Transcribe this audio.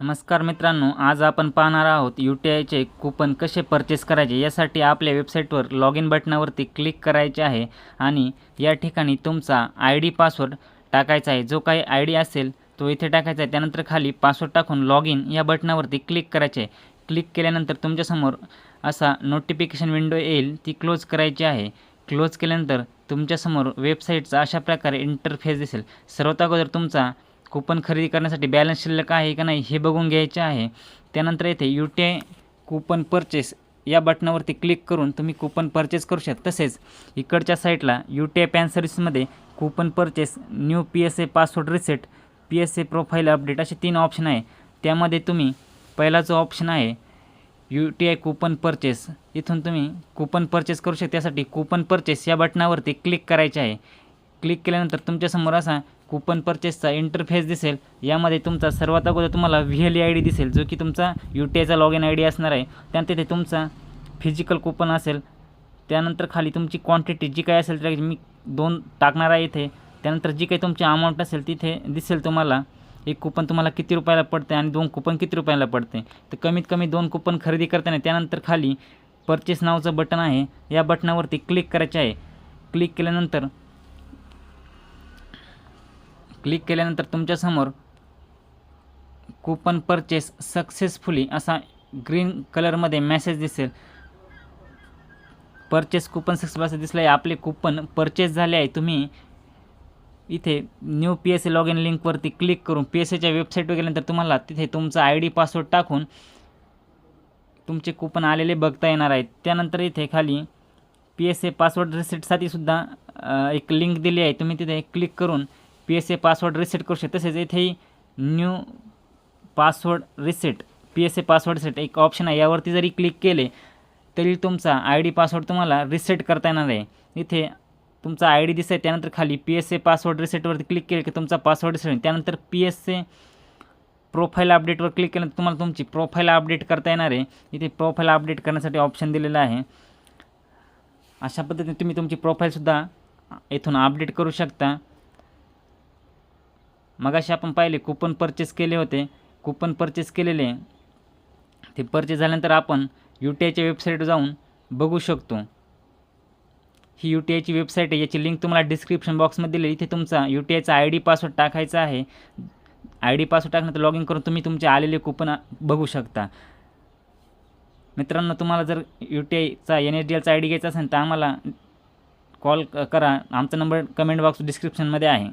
नमस्कार मित्रांनो, आज आपण पाहणार आहोत UTIचे कूपन कसे परचेस करायचे। यासाठी आपल्या वेबसाईटवर लॉग इन बटनावरती क्लिक करायचे आहे आणि या ठिकाणी तुमचा ID पासवर्ड टाकायचा आहे। जो काही ID असेल तो इथे टाकायचा आहे। त्यानंतर खाली पासवर्ड टाकून लॉग इन या बटनावरती क्लिक करायचे आहे। क्लिक केल्यानंतर तुमच्यासमोर असा नोटिफिकेशन विंडो येईल, ती क्लोज करायची आहे। क्लोज केल्यानंतर तुमच्यासमोर वेबसाईटचा अशा प्रकारे इंटरफेस दिसेल। सर्वात अगोदर तुमचा कूपन खरेदी करण्यासाठी बॅलन्स शिल्लक आहे का नाही हे बघून घ्यायचे आहे। त्यानंतर येथे UTI कूपन परचेस या बटनावरती क्लिक करून तुम्ही कूपन परचेस करू शकता। तसेच इकडच्या साईडला UTI पॅन सर्व्हिसमध्ये coupon purchase, new PSA password reset, PSA profile update असे 3 ऑप्शन आहे। त्यामध्ये तुम्ही पहिला जो ऑप्शन आहे UTI कूपन परचेस, इथून तुम्ही कूपन परचेस करू शकता। त्यासाठी कूपन परचेस या बटनावरती क्लिक करायचे आहे। क्लिक केल्यानंतर तुमच्यासमोर असा कूपन परचेसचा इंटरफेस दिसेल। यामध्ये तुमचा सर्वात अगोदर तुम्हाला VLE ID दिसेल, जो की तुमचा UTIचा लॉग इन ID असणार आहे। त्यानंतर तिथे तुमचा फिजिकल कूपन असेल। त्यानंतर खाली तुमची क्वांटिटी जी काही असेल त्याची मी 2 टाकणार आहे इथे। त्यानंतर जी काही तुमची अमाऊंट असेल तिथे दिसेल तुम्हाला एक कूपन तुम्हाला किती रुपयाला पडते आणि 2 कूपन किती रुपयाला पडते। तर कमीत कमी 2 कूपन खरेदी करताना त्यानंतर खाली परचेस नावाचं बटन आहे, या बटनावरती क्लिक करायचे आहे। क्लिक केल्यानंतर तुमच्यासमोर कूपन परचेस सक्सेसफुली असा ग्रीन कलरमध्ये मेसेज दिसेल। परचेस कूपन सक्सेसफुल असं दिसलं आहे, आपले कूपन परचेस झाले आहे। तुम्ही इथे न्यू PSA लॉग इन लिंकवरती क्लिक करून PSAच्या वेबसाईटवर गेल्यानंतर तुम्हाला तिथे तुमचा ID पासवर्ड टाकून तुमचे कूपन आलेले बघता येणार आहेत। त्यानंतर इथे खाली PSA पासवर्ड रिसेटसाठी सुद्धा एक लिंक दिली आहे, तुम्ही तिथे क्लिक करून PSA पासवर्ड रिसेट करू शकता। तसेच इथेही new password reset, PSA password reset एक ऑप्शन आहे, यावरती जरी क्लिक केले तरी तुमचा ID पासवर्ड तुम्हाला रिसेट करता येणार आहे। इथे तुमचा ID दिसेल, त्यानंतर खाली PSA पासवर्ड रिसेटवरती क्लिक केले की तुमचा पासवर्ड रिसेट, त्यानंतर PSA प्रोफाईल अपडेटवर क्लिक केल्यानंतर तुम्हाला तुमची प्रोफाईल अपडेट करता येणार आहे। इथे प्रोफाईल अपडेट करण्यासाठी ऑप्शन दिलेला आहे। अशा पद्धतीने तुम्ही तुमची प्रोफाईलसुद्धा इथून अपडेट करू शकता। मगाशी आपण पाहिले कूपन परचेस केले होते, कूपन परचेस केलेले ते परचेस झाल्यानंतर आपण UTIच्या वेबसाईटवर जाऊन बघू शकतो। ही UTIची वेबसाईट आहे, याची लिंक तुम्हाला डिस्क्रिप्शन बॉक्समध्ये दिली। इथे तुमचा UTIचा ID पासवर्ड टाकायचा आहे। ID पासवर्ड टाकल्यानंतर लॉग इन करून तुम्ही तुमचे आलेले कूपन बघू शकता। मित्रांनो, तुम्हाला जर UTIचा NSDLचा ID घ्यायचा असेल तर आम्हाला कॉल करा, आमचा नंबर कमेंट बॉक्स डिस्क्रिप्शनमध्ये आहे।